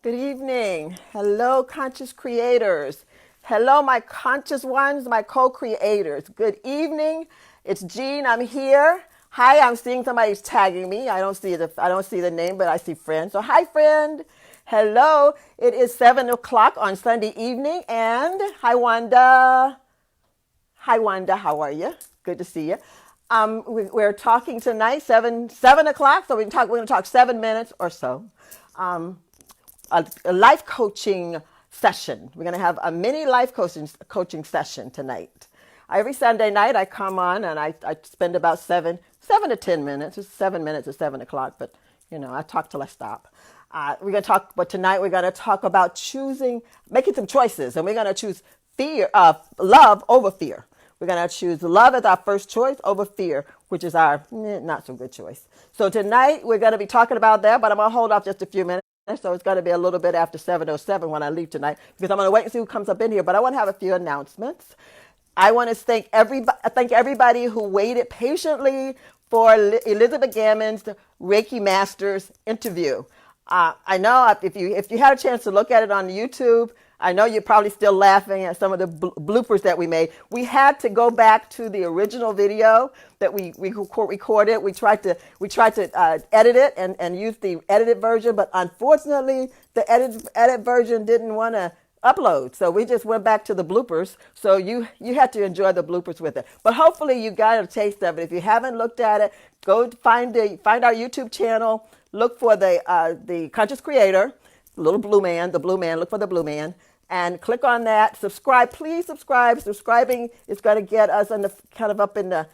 Good evening. Hello, conscious creators. Hello, my conscious ones, my co-creators. Good evening. It's Jean. I'm here. Hi, I'm seeing somebody's tagging me. I don't see the name, but I see friend. So hi, friend. Hello. It is 7 o'clock on Sunday evening, and hi, Wanda. Hi, Wanda. How are you? Good to see you. We're talking tonight, seven o'clock. So we're going to talk 7 minutes or so. Um, a life coaching session. We're going to have a mini life coaching session tonight. Every Sunday night, I come on and I spend about seven to 10 minutes. It's 7 minutes at 7 o'clock, but I talk till I stop. We're going to talk, but tonight we're going to talk about making some choices, and we're going to choose love over fear. We're going to choose love as our first choice over fear, which is our not so good choice. So tonight we're going to be talking about that, but I'm going to hold off just a few minutes. So it's going to be a little bit after 7:07 when I leave tonight because I'm going to wait and see who comes up in here. But I want to have a few announcements. I want to thank everybody who waited patiently for Elizabeth Gammon's Reiki Masters interview. I know if you had a chance to look at it on YouTube, I know you're probably still laughing at some of the bloopers that we made. We had to go back to the original video that we recorded. We tried to edit it and use the edited version, but unfortunately, the edit version didn't want to upload. So we just went back to the bloopers. So you had to enjoy the bloopers with it. But hopefully you got a taste of it. If you haven't looked at it, go find our YouTube channel. Look for the Conscious Creator, little blue man, the blue man. Look for the blue man, and click on that. Subscribe, please subscribe. Subscribing is going to get us in the kind of up in the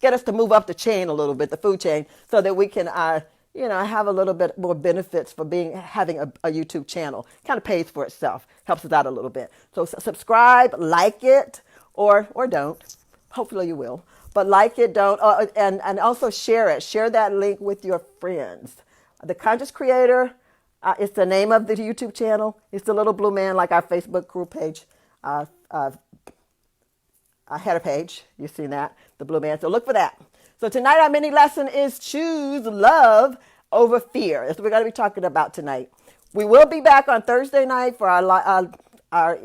get us to move up the chain a little bit, the food chain, so that we can have a little bit more benefits for having a YouTube channel. Kind of pays for itself, helps us out a little bit. So subscribe, like it, or don't. Hopefully you will. But like it, don't, and also share it. Share that link with your friends. The Conscious Creator is the name of the YouTube channel. It's the little blue man, like our Facebook group page, header page. You've seen that, the blue man. So look for that. So tonight our mini lesson is choose love over fear. That's what we're going to be talking about tonight. We will be back on Thursday night for our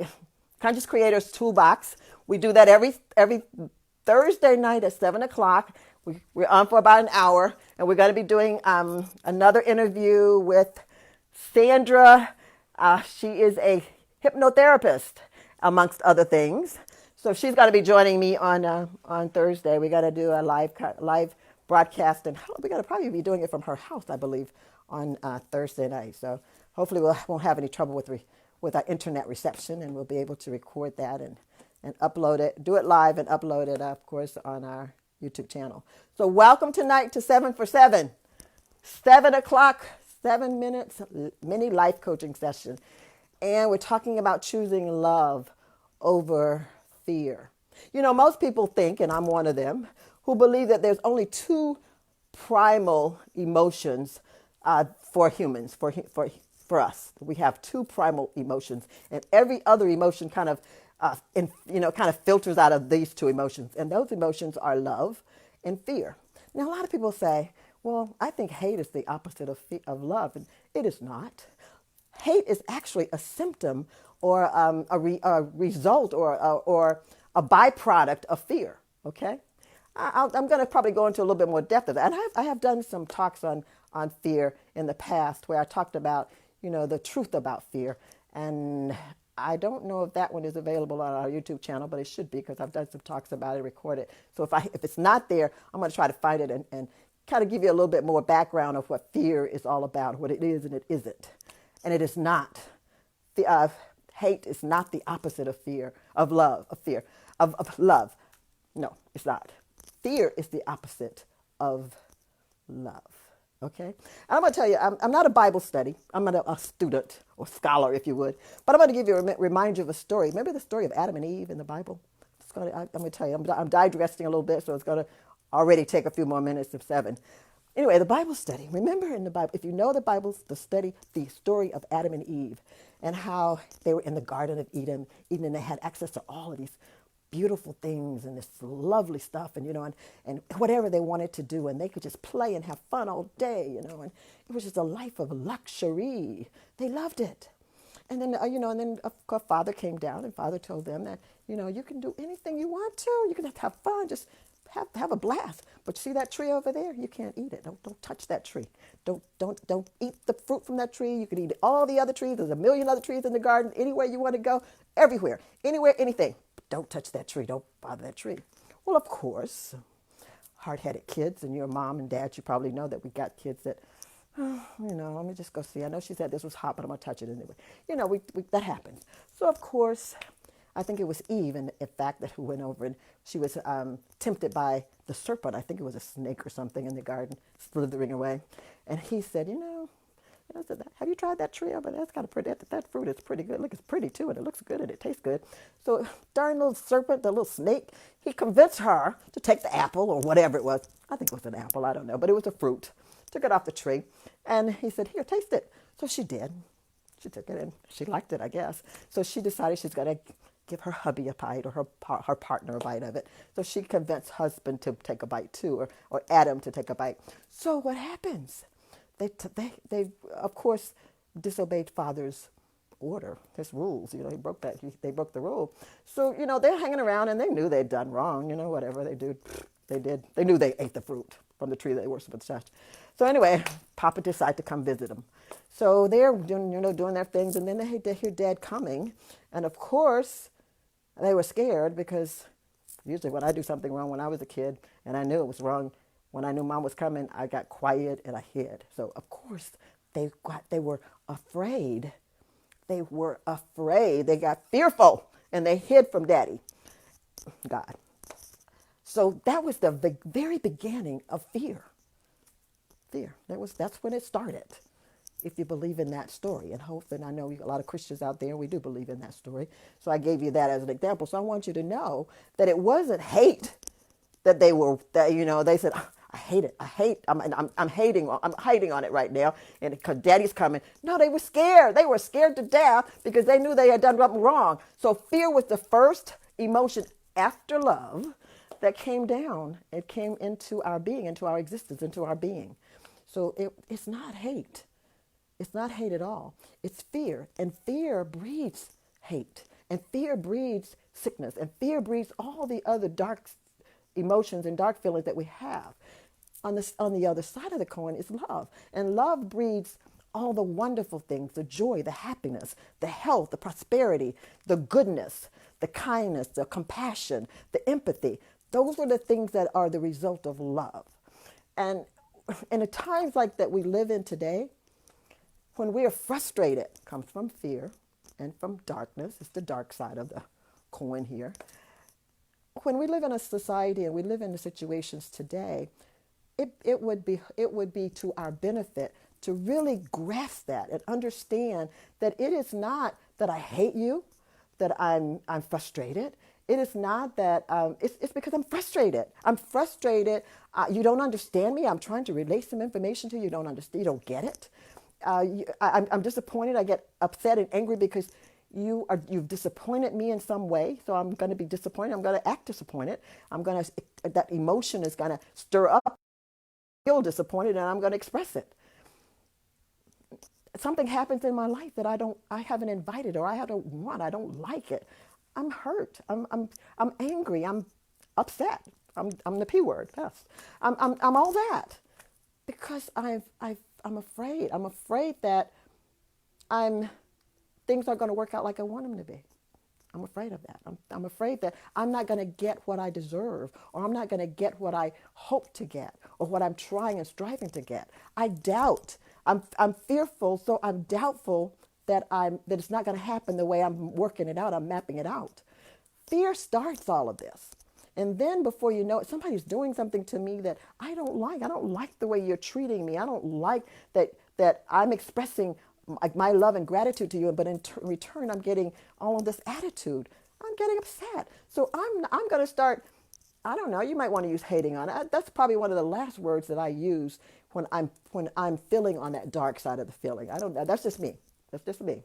Conscious Creators Toolbox. We do that every Thursday night at 7 o'clock. We're on for about an hour, and we're going to be doing another interview with Sandra. She is a hypnotherapist, amongst other things. So she's going to be joining me on Thursday. We're going to do a live broadcast, and we're going to probably be doing it from her house, I believe, on Thursday night. So hopefully we won't have any trouble with our internet reception, and we'll be able to record that and upload it, do it live and upload it, of course, on our YouTube channel. So welcome tonight to 7 for 7. 7 o'clock, 7 minutes, mini life coaching session. And we're talking about choosing love over fear. Most people think, and I'm one of them, who believe that there's only two primal emotions for humans, for us. We have two primal emotions, and every other emotion kind of filters out of these two emotions. And those emotions are love and fear. Now, a lot of people say, well, I think hate is the opposite of love. And it is not. Hate is actually a symptom or a result or a byproduct of fear. Okay? I'm going to probably go into a little bit more depth of that. And I have done some talks on fear in the past where I talked about, the truth about fear. And I don't know if that one is available on our YouTube channel, but it should be because I've done some talks about it, recorded. So if it's not there, I'm going to try to find it and kind of give you a little bit more background of what fear is all about, what it is and it isn't. And it is not. Hate is not the opposite of fear, of love, of love. No, it's not. Fear is the opposite of love. Okay? And I'm going to tell you, I'm not a Bible study. I'm not a student or scholar, if you would. But I'm going to give you remind you of a story. Remember the story of Adam and Eve in the Bible? I'm going to tell you, I'm digressing a little bit, so it's going to already take a few more minutes of 7. Anyway, the Bible study. Remember in the Bible, if you know the Bible, the story of Adam and Eve and how they were in the Garden of Eden and they had access to all of these beautiful things and this lovely stuff, and and whatever they wanted to do, and they could just play and have fun all day, and it was just a life of luxury. They loved it. And then, and then of course, Father came down, and Father told them that, you can do anything you want to. You can have fun, just have a blast. But you see that tree over there? You can't eat it. Don't touch that tree. Don't eat the fruit from that tree. You can eat all the other trees. There's a million other trees in the garden. Anywhere you want to go, everywhere, anywhere, anything. But don't touch that tree. Don't bother that tree. Well, of course, hard-headed kids, and your mom and dad, you probably know that we got kids that, let me just go see. I know she said this was hot, but I'm going to touch it anyway. That happens. So, of course, I think it was Eve, in fact, that who went over, and she was tempted by the serpent. I think it was a snake or something in the garden, slithering away. And he said, have you tried that tree over there? That's kind of pretty. That fruit is pretty good. Look, it's pretty too, and it looks good, and it tastes good. So, darn little serpent, the little snake, he convinced her to take the apple or whatever it was. I think it was an apple. I don't know, but it was a fruit. Took it off the tree, and he said, here, taste it. So she did. She took it, and she liked it, I guess. So she decided she's going to give her hubby a bite, or her partner a bite of it. So she convinced husband to take a bite too, or Adam to take a bite. So what happens? They of course disobeyed Father's order, his rules. He broke that. They broke the rule. So they're hanging around, and they knew they'd done wrong. Whatever they do, they did. They knew they ate the fruit from the tree they were supposed to touch. So anyway, Papa decided to come visit them. So they're doing their things, and then they hear Dad coming, and of course they were scared, because usually when I do something wrong when I was a kid and I knew it was wrong, when I knew Mom was coming, I got quiet and I hid. So of course they were afraid. They were afraid. They got fearful, and they hid from Daddy, God. So that was the very beginning of fear. Fear. That's when it started. If you believe in that story, and hope, and I know a lot of Christians out there, we do believe in that story. So I gave you that as an example. So I want you to know that it wasn't hate that they said, I hate it. I'm hating on it right now, and because Daddy's coming. No, they were scared. They were scared to death because they knew they had done something wrong. So fear was the first emotion after love that came down. It came into our being, into our existence, into our being. So it's not hate. It's not hate at all. It's fear. And fear breeds hate. And fear breeds sickness. And fear breeds all the other dark emotions and dark feelings that we have. On the other side of the coin is love. And love breeds all the wonderful things, the joy, the happiness, the health, the prosperity, the goodness, the kindness, the compassion, the empathy. Those are the things that are the result of love. And in the times like that we live in today, when we are frustrated, comes from fear and from darkness. It's the dark side of the coin here. When we live in a society and we live in the situations today, it would be to our benefit to really grasp that and understand that it is not that I hate you, that I'm frustrated. It is not that it's because I'm frustrated. I'm frustrated. You don't understand me. I'm trying to relay some information to you. You don't understand. You don't get it. I'm disappointed. I get upset and angry because you've disappointed me in some way. So I'm going to be disappointed. I'm going to act disappointed. That emotion is going to stir up, feel disappointed, and I'm going to express it. Something happens in my life that I haven't invited, or I don't want. I don't like it. I'm hurt. I'm angry. I'm upset. I'm the P word. Yes. I'm all that because I'm afraid. I'm afraid that things aren't going to work out like I want them to be. I'm afraid of that. I'm afraid that I'm not going to get what I deserve, or I'm not going to get what I hope to get, or what I'm trying and striving to get. I doubt. I'm fearful, so I'm doubtful that it's not going to happen the way I'm working it out. I'm mapping it out. Fear starts all of this. And then before you know it, somebody's doing something to me that I don't like. I don't like the way you're treating me. I don't like that I'm expressing my love and gratitude to you, but in return, I'm getting all of this attitude. I'm getting upset. So I'm going to start, I don't know, you might want to use hating on it. That's probably one of the last words that I use when I'm feeling on that dark side of the feeling. That's just me. That's just me.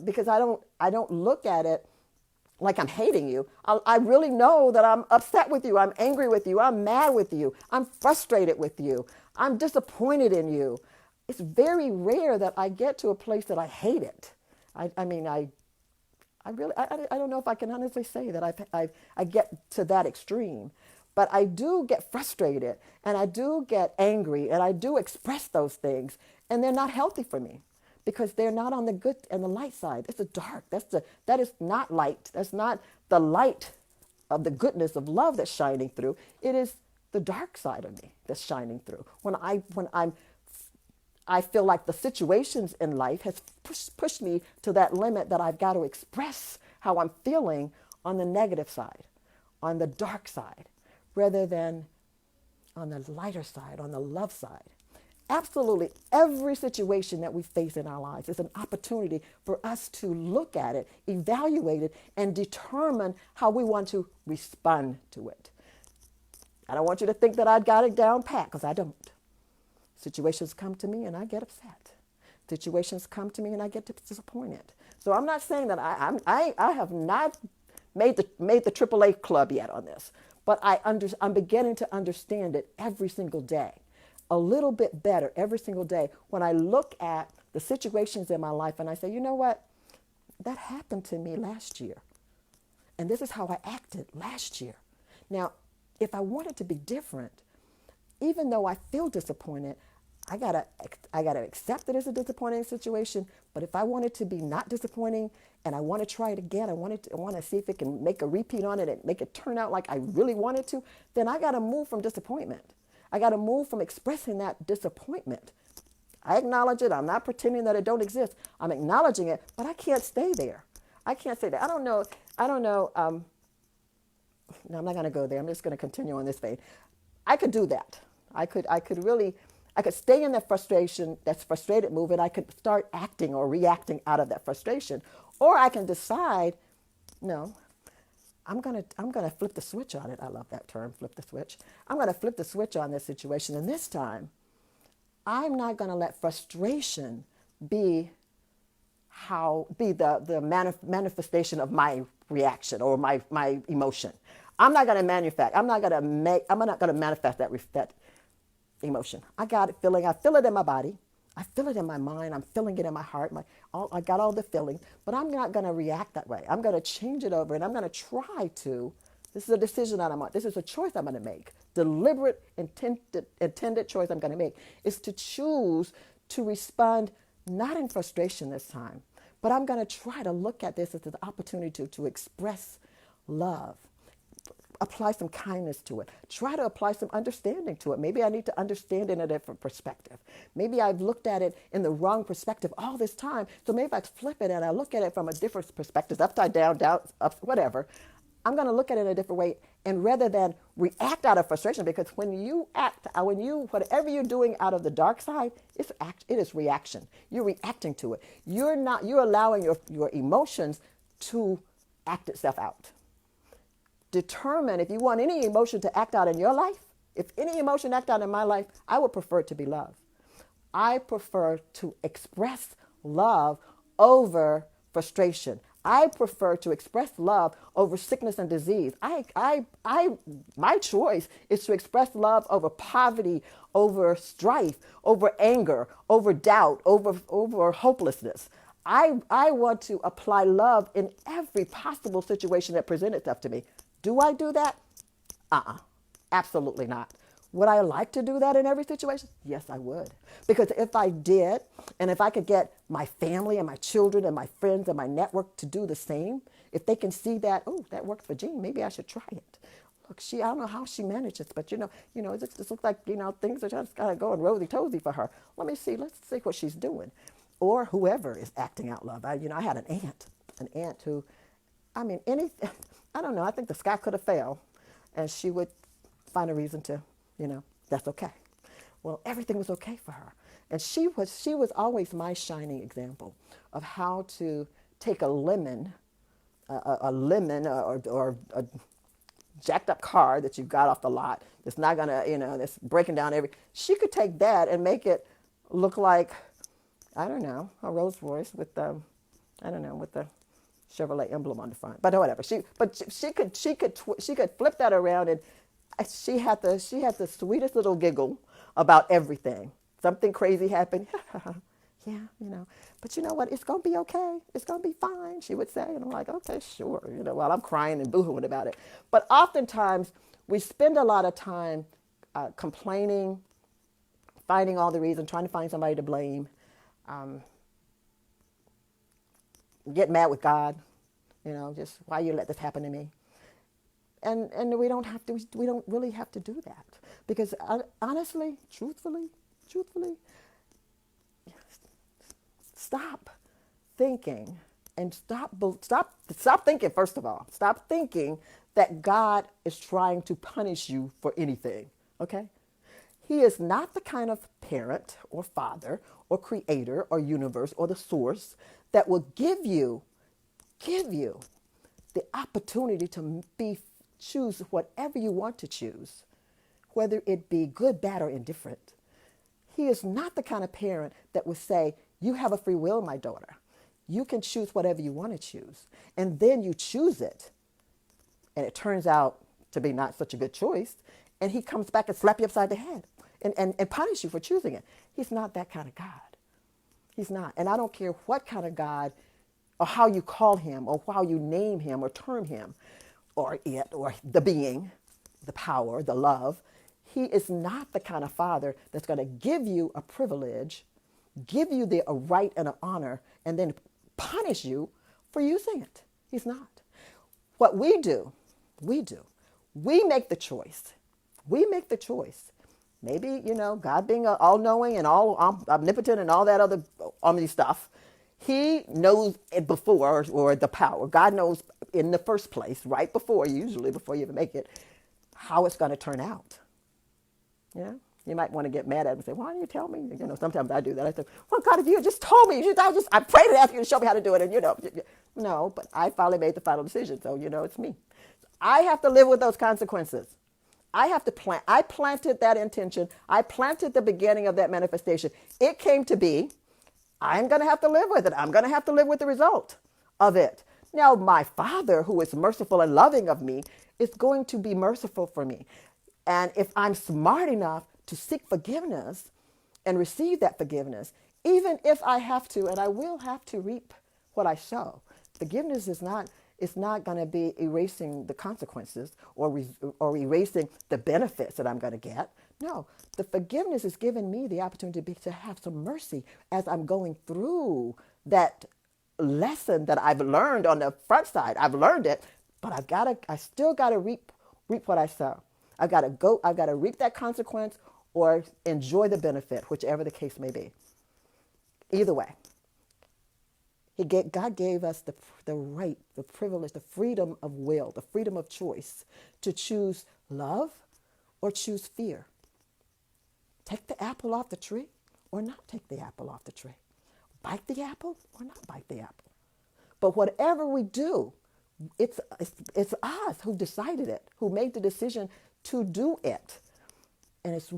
Because I don't look at it like I'm hating you. I really know that I'm upset with you. I'm angry with you. I'm mad with you. I'm frustrated with you. I'm disappointed in you. It's very rare that I get to a place that I hate it. I mean, I really, I don't know if I can honestly say that I get to that extreme, but I do get frustrated and I do get angry and I do express those things, and they're not healthy for me because they're not on the good and the light side. It's the dark. That is not light. That's not the light of the goodness of love that's shining through. It is the dark side of me that's shining through. I feel like the situations in life has pushed me to that limit that I've got to express how I'm feeling on the negative side, on the dark side, rather than on the lighter side, on the love side. Absolutely every situation that we face in our lives is an opportunity for us to look at it, evaluate it, and determine how we want to respond to it. I don't want you to think that I got it down pat, because I don't. Situations come to me and I get upset. Situations come to me and I get disappointed. So I'm not saying that I have not made the AAA club yet on this, but I'm beginning to understand it every single day, a little bit better every single day when I look at the situations in my life and I say, you know what, that happened to me last year, and this is how I acted last year. Now, if I want it to be different, even though I feel disappointed, I gotta accept that it's a disappointing situation. But if I want it to be not disappointing and I want to try it again, I want to see if it can make a repeat on it and make it turn out like I really want it to, then I gotta move from disappointment. I gotta move from expressing that disappointment. I acknowledge it. I'm not pretending that it don't exist. I'm acknowledging it, but I can't stay there. I can't say that. I don't know. No, I'm not gonna go there. I'm just gonna continue on this vein. I could do that. I could stay in that frustration, that frustrated mood, and I could start acting or reacting out of that frustration. Or I can decide, no, I'm gonna flip the switch on it. I love that term, flip the switch. I'm gonna flip the switch on this situation, and this time, I'm not gonna let frustration be the manifestation of my reaction or my emotion. I'm not gonna manifest that emotion. I got it feeling. I feel it in my body. I feel it in my mind. I'm feeling it in my heart. I got all the feeling, but I'm not going to react that way. I'm going to change it over, and I'm going to try to. This is a decision that I'm on. This is a choice I'm going to make. Deliberate, intended choice I'm going to make is to choose to respond not in frustration this time, but I'm going to try to look at this as an opportunity to express love. Apply some kindness to it. Try to apply some understanding to it. Maybe I need to understand it in a different perspective. Maybe I've looked at it in the wrong perspective all this time. So maybe I flip it and I look at it from a different perspective, upside down, down, up, whatever. I'm going to look at it in a different way. And rather than react out of frustration, because whatever you're doing out of the dark side, it is reaction. You're reacting to it. You're allowing your emotions to act itself out. Determine if you want any emotion to act out in your life. If any emotion act out in my life, I would prefer it to be love. I prefer to express love over frustration. I prefer to express love over sickness and disease. My choice is to express love over poverty, over strife, over anger, over doubt, over hopelessness. I want to apply love in every possible situation that presents itself to me. Do I do that? Absolutely not. Would I like to do that in every situation? Yes, I would. Because if I did, and if I could get my family and my children and my friends and my network to do the same, if they can see that, oh, that worked for Jean, maybe I should try it. Look, I don't know how she manages, but it just looks like, things are just kind of going rosy-tozy for her. Let's see what she's doing. Or whoever is acting out love. I had an aunt who, anything, I don't know, I think the sky could have fell and she would find a reason to, that's okay. Well, everything was okay for her. And she was always my shining example of how to take a lemon or a jacked up car that you've got off the lot that's not gonna, that's breaking down she could take that and make it look like, I don't know, a Rolls Royce with the Chevrolet emblem on the front, but whatever. She could flip that around, and she had the sweetest little giggle about everything. Something crazy happened. Yeah, but you know what? It's gonna be okay. It's gonna be fine. She would say, and I'm like, okay, sure. While I'm crying and boohooing about it. But oftentimes we spend a lot of time complaining, finding all the reasons, trying to find somebody to blame, um, get mad with God. Just why you let this happen to me. And we don't really have to do that because honestly, truthfully, stop thinking and stop thinking. First of all, stop thinking that God is trying to punish you for anything. Okay, He is not the kind of parent or father or creator or universe or the source that will give you the opportunity to choose whatever you want to choose, whether it be good, bad, or indifferent. He is not the kind of parent that would say, you have a free will, my daughter. You can choose whatever you want to choose. And then you choose it, and it turns out to be not such a good choice, and he comes back and slap you upside the head and punish you for choosing it. He's not that kind of God. He's not. And I don't care what kind of God or how you call him or how you name him or term him or it or the being, the power, the love. He is not the kind of father that's going to give you a privilege, give you a right and an honor, and then punish you for using it. He's not. What we do, we make the choice. We make the choice. Maybe, God being all-knowing and all omnipotent and all that other omni stuff, he knows it before, or the power. God knows in the first place, right before, usually before you even make it, how it's going to turn out. You might want to get mad at him and say, why didn't you tell me? Sometimes I do that. I say, well, God, if you had just told me, I prayed and asked you to show me how to do it. And, no, but I finally made the final decision. So, it's me. I have to live with those consequences. I have to plant. I planted that intention. I planted the beginning of that manifestation. It came to be. I'm going to have to live with it. I'm going to have to live with the result of it. Now, my Father, who is merciful and loving of me, is going to be merciful for me. And if I'm smart enough to seek forgiveness and receive that forgiveness, even if I have to, and I will have to reap what I sow. Forgiveness is not going to be erasing the consequences or erasing the benefits that I'm going to get. No, the forgiveness is giving me the opportunity to have some mercy as I'm going through that lesson that I've learned on the front side. I've learned it, but I still got to reap what I sow. I've got to reap that consequence or enjoy the benefit, whichever the case may be. Either way. God gave us the right, the privilege, the freedom of will, the freedom of choice to choose love or choose fear. Take the apple off the tree or not take the apple off the tree. Bite the apple or not bite the apple. But whatever we do, it's us who decided it, who made the decision to do it. And it's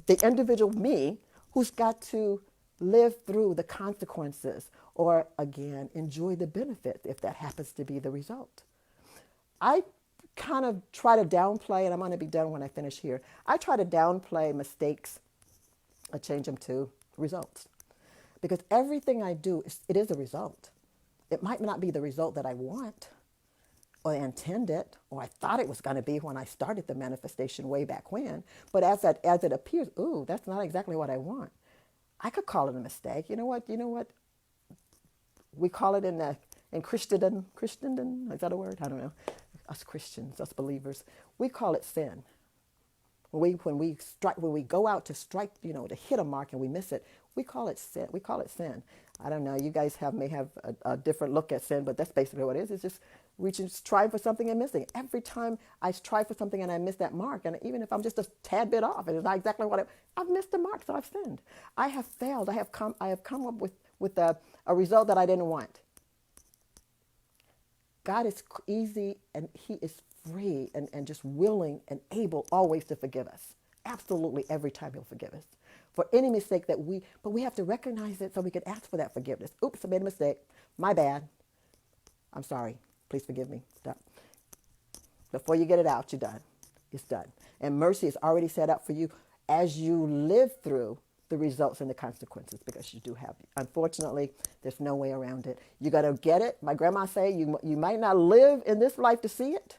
the individual me who's got to live through the consequences or, again, enjoy the benefit if that happens to be the result. I kind of try to downplay, and I'm going to be done when I finish here. I try to downplay mistakes. I change them to results. Because everything I do, it is a result. It might not be the result that I want or intended or I thought it was going to be when I started the manifestation way back when. But as it appears, ooh, that's not exactly what I want. I could call it a mistake. You know what? We call it in Christendom, is that a word? I don't know. Us Christians, us believers, we call it sin. When we go out to strike, to hit a mark and we miss it, we call it sin. We call it sin. I don't know. You guys may have a different look at sin, but that's basically what it is. It's just reaching, trying for something and missing. Every time I try for something and I miss that mark, and even if I'm just a tad bit off, and it's not exactly what I've missed the mark, so I've sinned. I have failed. I have come up with a result that I didn't want. God is easy and he is free and just willing and able always to forgive us. Absolutely every time he'll forgive us. For any mistake but we have to recognize it so we can ask for that forgiveness. Oops, I made a mistake. My bad. I'm sorry. Please forgive me. Stop. Before you get it out, you're done. It's done. And mercy is already set up for you as you live through the results and the consequences, because you do have. Unfortunately, there's no way around it. You got to get it. My grandma say you might not live in this life to see it,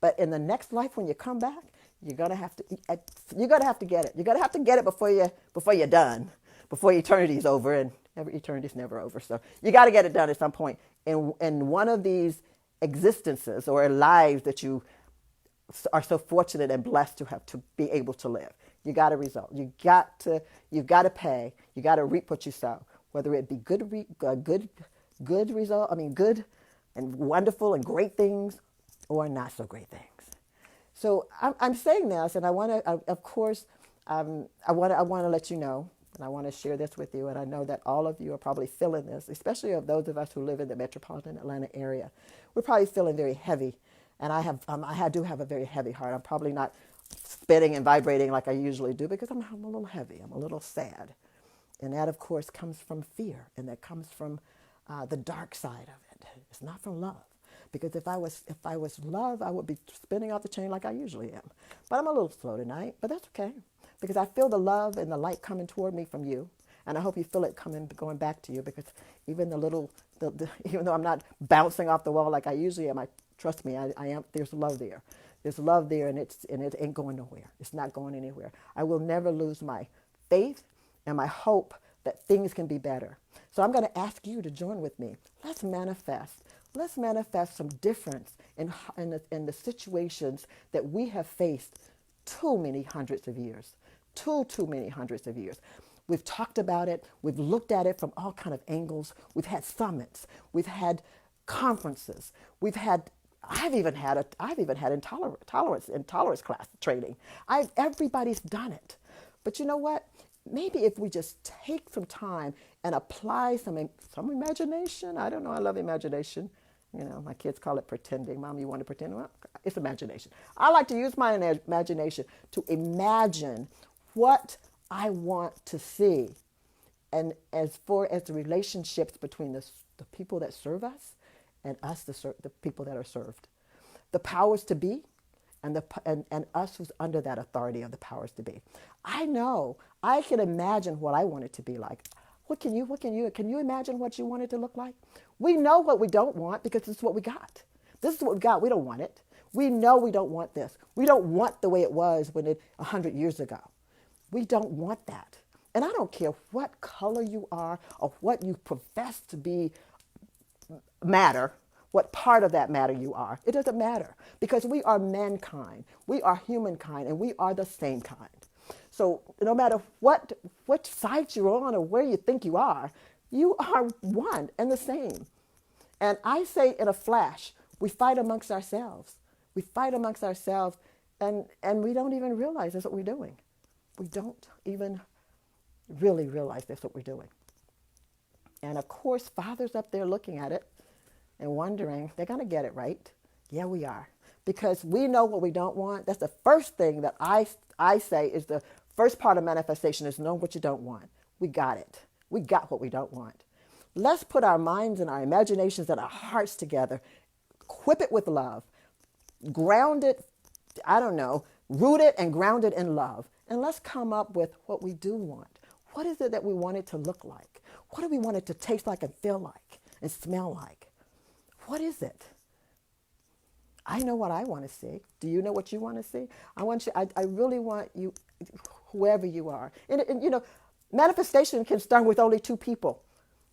but in the next life when you come back, you're gonna have to get it. You're gonna have to get it before you're done, before eternity's over, and eternity's never over. So you got to get it done at some point in one of these existences or lives that you are so fortunate and blessed to be able to live. You got a result. You've got to pay. You got to reap what you sow, whether it be good result. I mean, good and wonderful and great things, or not so great things. So I'm saying this, and I want to, of course, I want to let you know, and I want to share this with you. And I know that all of you are probably feeling this, especially of those of us who live in the metropolitan Atlanta area. We're probably feeling very heavy, and I do have a very heavy heart. I'm probably not spinning and vibrating like I usually do because I'm a little heavy. I'm a little sad, and that, of course, comes from fear, and that comes from the dark side of it. It's not from love. Because if I was love, I would be spinning off the chain like I usually am. But I'm a little slow tonight, but that's okay. Because I feel the love and the light coming toward me from you. And I hope you feel it going back to you, because even even though I'm not bouncing off the wall like I usually am, trust me, I am. There's love there. There's love there, and it ain't going nowhere. It's not going anywhere. I will never lose my faith and my hope that things can be better. So I'm going to ask you to join with me. Let's manifest. Let's manifest some difference in the situations that we have faced too many hundreds of years. Too many hundreds of years. We've talked about it. We've looked at it from all kind of angles. We've had summits. We've had conferences. I've even had intolerance class training. Everybody's done it. But you know what? Maybe if we just take some time and apply some imagination. I don't know. I love imagination. You know, my kids call it pretending. Mom, you want to pretend? Well, it's imagination. I like to use my imagination to imagine what I want to see. And as far as the relationships between the people that serve us and us, the people that are served, the powers to be, and us who's under that authority of the powers to be. I know, I can imagine what I want it to be like. Can you imagine what you want it to look like? We know what we don't want because this is what we got. This is what we got. We don't want it. We know we don't want this. We don't want the way it was 100 years ago. We don't want that. And I don't care what color you are or what you profess to be matter, what part of that matter you are. It doesn't matter, because we are mankind. We are humankind, and we are the same kind. So no matter what side you're on or where you think you are one and the same. And I say in a flash, we fight amongst ourselves. We fight amongst ourselves, and we don't even realize that's what we're doing. We don't even really realize that's what we're doing. And of course, Father's up there looking at it and wondering, they're going to get it right. Yeah, we are. Because we know what we don't want. That's the first thing that I say is the first part of manifestation is know what you don't want. We got it. We got what we don't want. Let's put our minds and our imaginations and our hearts together. Equip it with love. Ground it, root it and ground it in love. And let's come up with what we do want. What is it that we want it to look like? What do we want it to taste like and feel like and smell like? What is it? I know what I want to see. Do you know what you want to see? I really want you, whoever you are. And manifestation can start with only two people.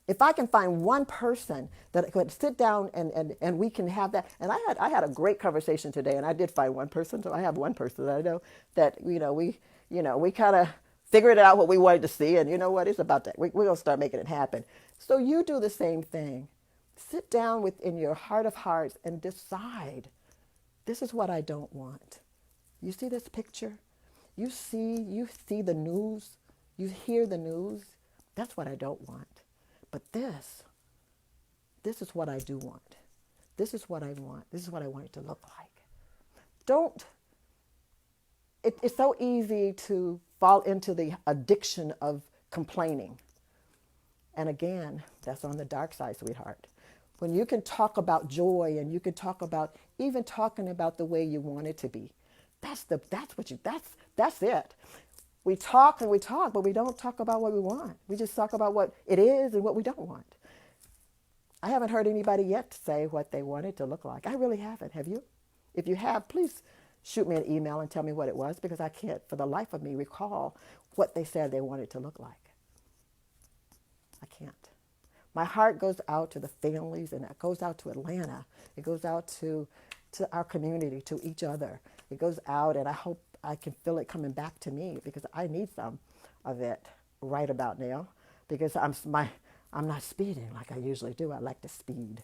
If I can find one person that could sit down and we can have that. And I had a great conversation today, and I did find one person. So I have one person that I know that, we kind of figured out what we wanted to see. And you know what? It's about that. We're going to start making it happen. So you do the same thing. Sit down within your heart of hearts and decide, this is what I don't want. You see this picture? You see the news. You hear the news. That's what I don't want. But this is what I do want. This is what I want. This is what I want it to look like. It's so easy to fall into the addiction of complaining. And again, that's on the dark side, sweetheart. When you can talk about joy and you can talk about even talking about the way you want it to be. That's it. We talk and we talk, but we don't talk about what we want. We just talk about what it is and what we don't want. I haven't heard anybody yet say what they want it to look like. I really haven't. Have you? If you have, please shoot me an email and tell me what it was, because I can't for the life of me recall what they said they wanted to look like. I can't. My heart goes out to the families, and it goes out to Atlanta. It goes out to our community, to each other. It goes out, and I hope I can feel it coming back to me, because I need some of it right about now, because I'm not speeding like I usually do. I like to speed.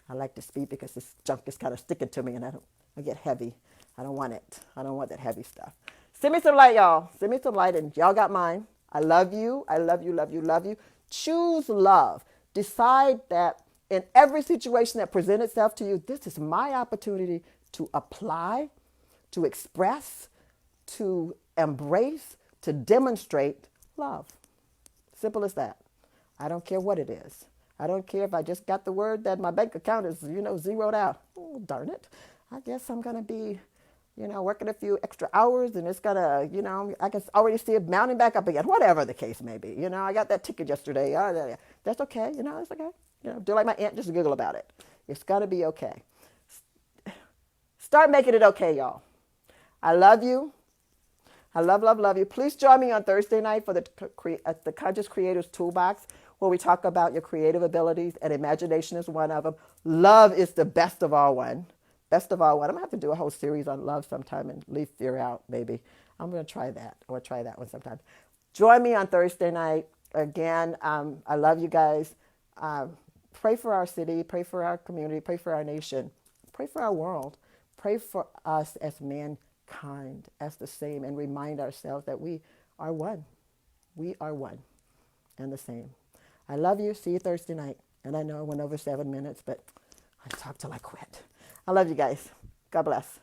I like to speed because this junk is kind of sticking to me, and I get heavy. I don't want it. I don't want that heavy stuff. Send me some light, y'all. Send me some light, and y'all got mine. I love you. I love you, love you, love you. Choose love. Decide that in every situation that presents itself to you, this is my opportunity to apply, to express, to embrace, to demonstrate love. Simple as that. I don't care what it is. I don't care if I just got the word that my bank account is, zeroed out. Oh, darn it. I guess I'm going to be, working a few extra hours, and it's going to, I can already see it mounting back up again, whatever the case may be. I got that ticket yesterday. That's okay. It's okay. Do like my aunt, just giggle about it. It's going to be okay. Start making it okay, y'all. I love you. I love you. Please join me on Thursday night for the Conscious Creators Toolbox, where we talk about your creative abilities, and imagination is one of them. Love is the best of all one. Best of all one. I'm going to have to do a whole series on love sometime and leave fear out, maybe. I'm going to try that, or try that one sometime. Join me on Thursday night. Again, I love you guys. Pray for our city. Pray for our community. Pray for our nation. Pray for our world. Pray for us as mankind, as the same, and remind ourselves that we are one. We are one and the same. I love you. See you Thursday night. And I know I went over 7 minutes, but I talk till I quit. I love you guys. God bless.